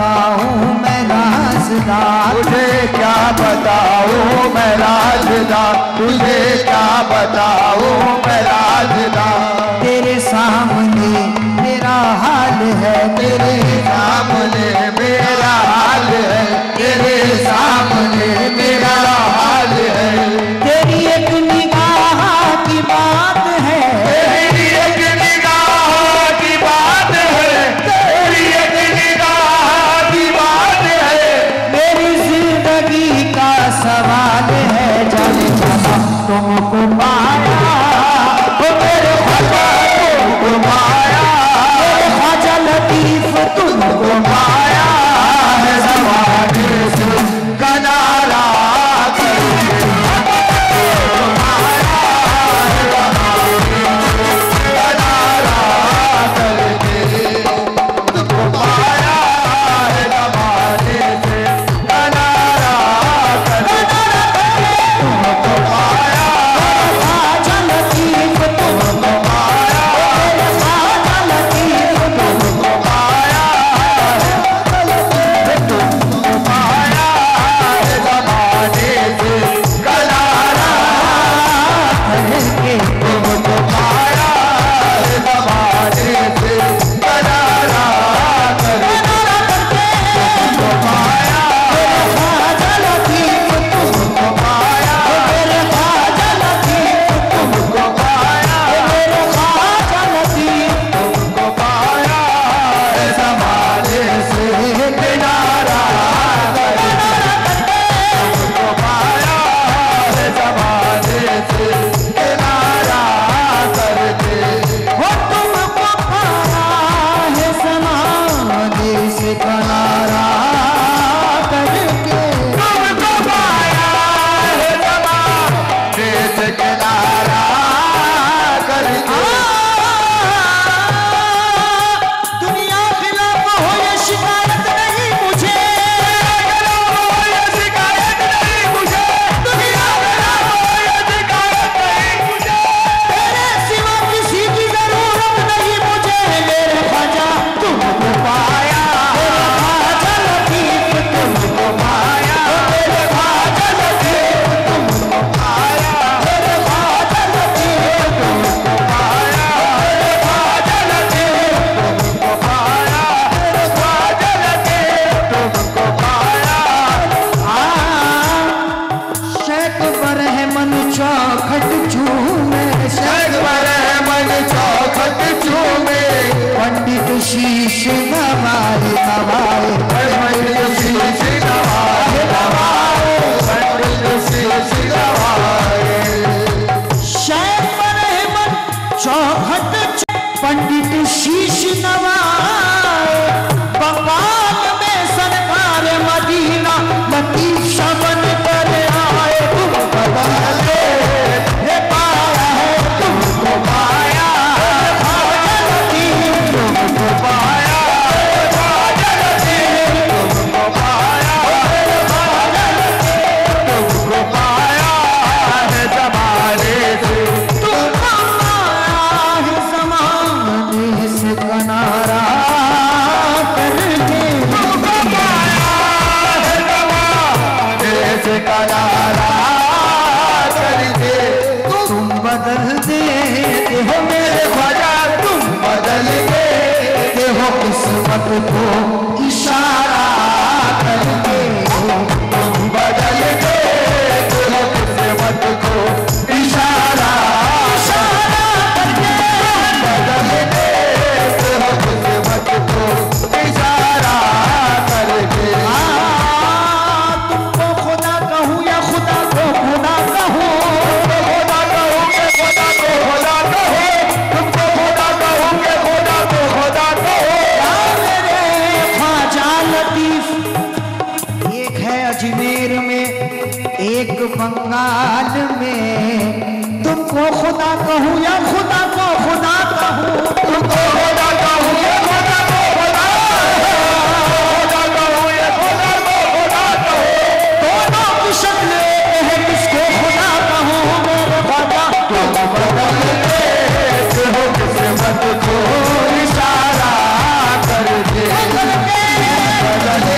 बताऊं मैं राज़दार, तुझे क्या बताऊं मैं राज़दार, तुझे क्या बताऊं मैं राज़दार। तेरे सामने मेरा हाल है, तेरे सामने मेरा हाल है, तेरे सामने मेरा हाल है। तेरी एक निगाह की बात है, तेरी एक निगाह की बात है, तेरी एक निगाह की बात है। मेरी जिंदगी का सवाल है, जाने जाना तुमको पाया, ओ मेरे ख्वाजा तुमको पाया, मेरे ख्वाजा लतीफ तुमको पाया है, ज़माने से किनारा शीश नवाए नवाए, शीश नवाए नवाए, शीश नवाए। शैख रहमत चौखट पंडित शीश नवाए, बंगाल में सरकार मदीना लतीफ शबन कर आए। तुम बदले ये पाया है तुमको पाया, तुमको पाया, तुमको पाया, तुमको पाया है ज़माने से, तुमको पाया है ज़माने से किनारा करके, तुमको पाया है ज़माने से किनारा करके। तुम बदल देते हो मेरे ख्वाजा, तुम बदल देते हो किस्मत को इशारा करके, तुम बदल देते हो किस्मत को इशारा करके, बदल देते हो किस्मत को इशारा करके। तुमको खुदा कहूँ या खुदा को खुदा कहूँ, खुदा कहूँगे खुदा को खुदा कहो, तुमको खुदा कहूँगे खुदा को खुदा कहो। या मेरे ख्वाजा लतीफ, एक है अजमेर में एक बंगाल में, तुमको खुदा कहूँ या खुदा को खुदा कहूँ, तुमको खुदा कहूँगे खुदा को खुदा कहो, खुदा कहूँगे खुदा को खुदा कहो। दोनों की शक्ल है किसको खुदा कहूँ मेरे ख्वाजा, तुम बदल देते हो किस्मत को इशारा करके, बदल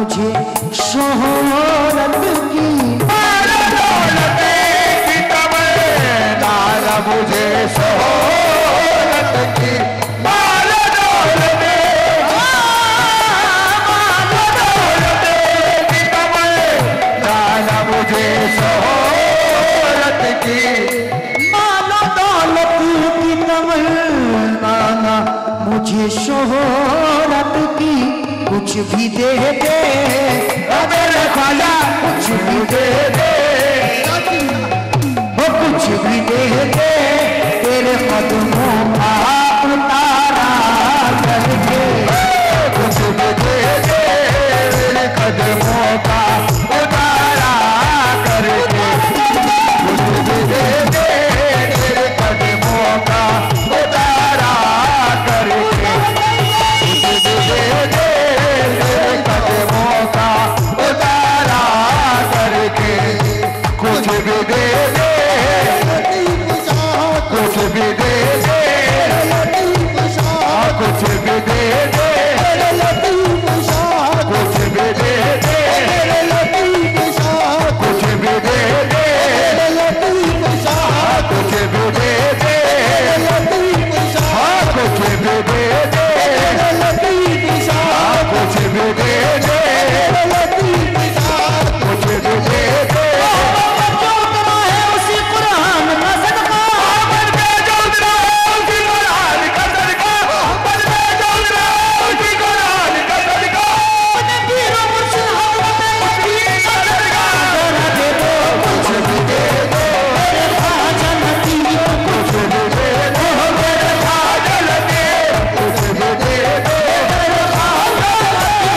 मुझे शोहरत की, माल दौलत की तमन्ना न मुझे शोहरत की, माल दौलत की तमन्ना न मुझे शोहरत की, माल दौलत की तमन्ना न मुझे शोहरत की। कुछ भी दे दे मेरे ख्वाजा, कुछ भी दे दे, वो कुछ भी दे दे तेरे कदमों का उतारा करके, कुछ भी दे दे मेरे कदमों का उतारा करके, कुछ भी दे दे तेरे कदमों का उतारा करके, कुछ भी दे दे तेरे कदमों का उतारा करके, कुछ भी दे दे, कुछ भी दे दे, कुछ भी दे दे, कुछ भी दे दे, कुछ भी दे दे, कुछ भी दे दे, कुछ भी दे दे, कुछ भी दे दे, कुछ भी दे दे। उसी कुरान का सदका, अमर में जो उतरा उसी कुरान का सदका, अमर में जो उतरा उसी कुरान का सदका, पीर मुर्शिद हजरत का सदका। कुछ भी दे दो मेरे ख्वाजा नबी, कुछ भी दे दो मेरे ख्वाजा लगे, कुछ भी दे दो मेरे ख्वाजा लगे,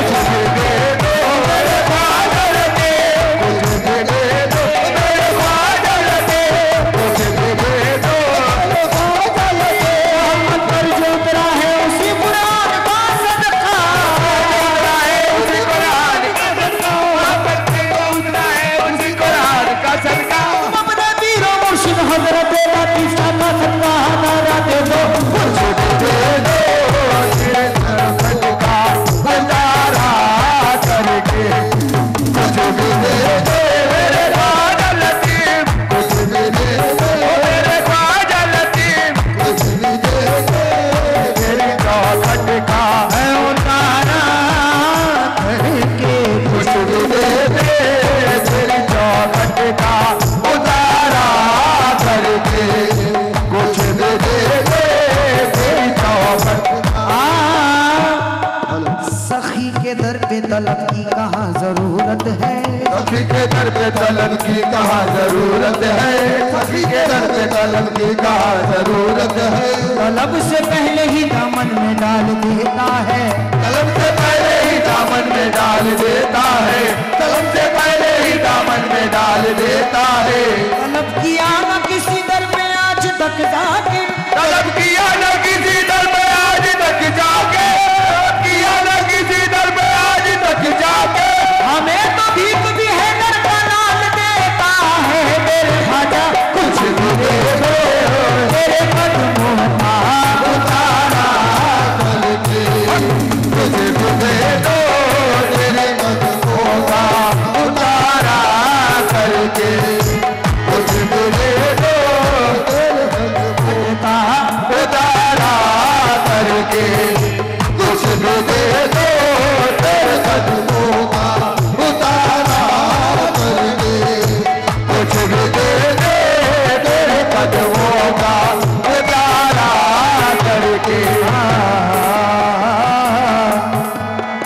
कुछ भी दे दो मेरे ख्वाजा लगे, कुछ भी दे दो मेरे ख्वाजा लगे, कुछ भी दे दो मेरे ख्वाजा लगे। मोहम्मद पर जो उतरा है उसी कुरान का सदका, उतरा है उसी कुरान का सदका, मोहम्मद पे जो उतरा है उसी कुरान का सदका। अपने पीर मुर्शिद हजरत लतीफ का सदका नारा दे दो। कुछ भी दे दो तेरे सरहद का उतारा करके, कुछ भी दे दो मेरे ख्वाजा लतीफ, कुछ भी दे दो मेरे ख्वाजा लतीफ, कुछ भी दे दो तेरी चौखट का है उतारा करके कुछ भी दे दे तेरी चौखट का उतारा करके, कुछ भी दे दे तेरी चौखट। सखी के दर पे तलब की कहाँ जरूरत है, सखी के दर पे तलब की कहाँ जरूरत है, सखी के दर पे तलब की कहाँ जरूरत है, तलब से पहले ही दामन में डाल देता है, तलब से पहले ही दामन में डाल देता है, तलब से पहले ही दामन में डाल देता है। तलब किया ना किसी दर पे आज तक जाके, तलब किया न किसी दर पे आज तक जाके, किया न किसी दर पे आज तक जाके, हमें तो भीख भी है दर का नाल देता है मेरे ख्वाजा। कुछ भी दे दो तेरे कदमों का उतारा करके, कुछ भी दे दो तेरे कदमों का उतारा करके, कुछ भी दे दो तेरे कदमों का उतारा करके, कुछ भी दे दो तेरे कदमों का उतारा करके, कुछ भी दे दे तेरे कदमों का उतारा करके।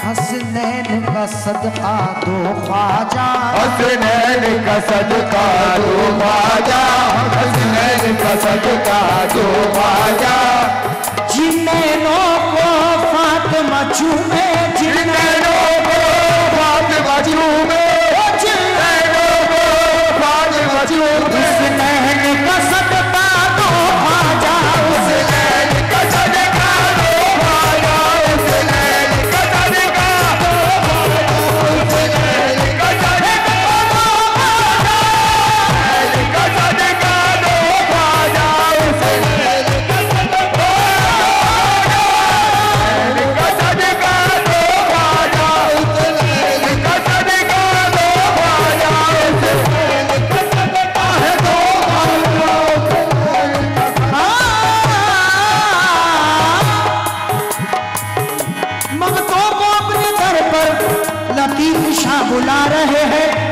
हसनैन का सदका दो ख्वाजा, हसनैन का सदका दो ख्वाजा, हसनैन का सदका दो ख्वाजा, जिनैनों को फातिमा चूमे, जिनैनों को फातिमा चूमे, जिनैनों को फातिमा चूमे, उस नैन का सदका दो ख्वाजा, उस नैन का सदका दो ख्वाजा, उस नैन का सदका दो ख्वाजा, उस नैन का सदका दो ख्वाजा, नैन का सदका दो ख्वाजा, उस नैन का सदका दो ख्वाजा, नैन का सदका दो ख्वाजा, लतीफ शाह बुला रहे हैं।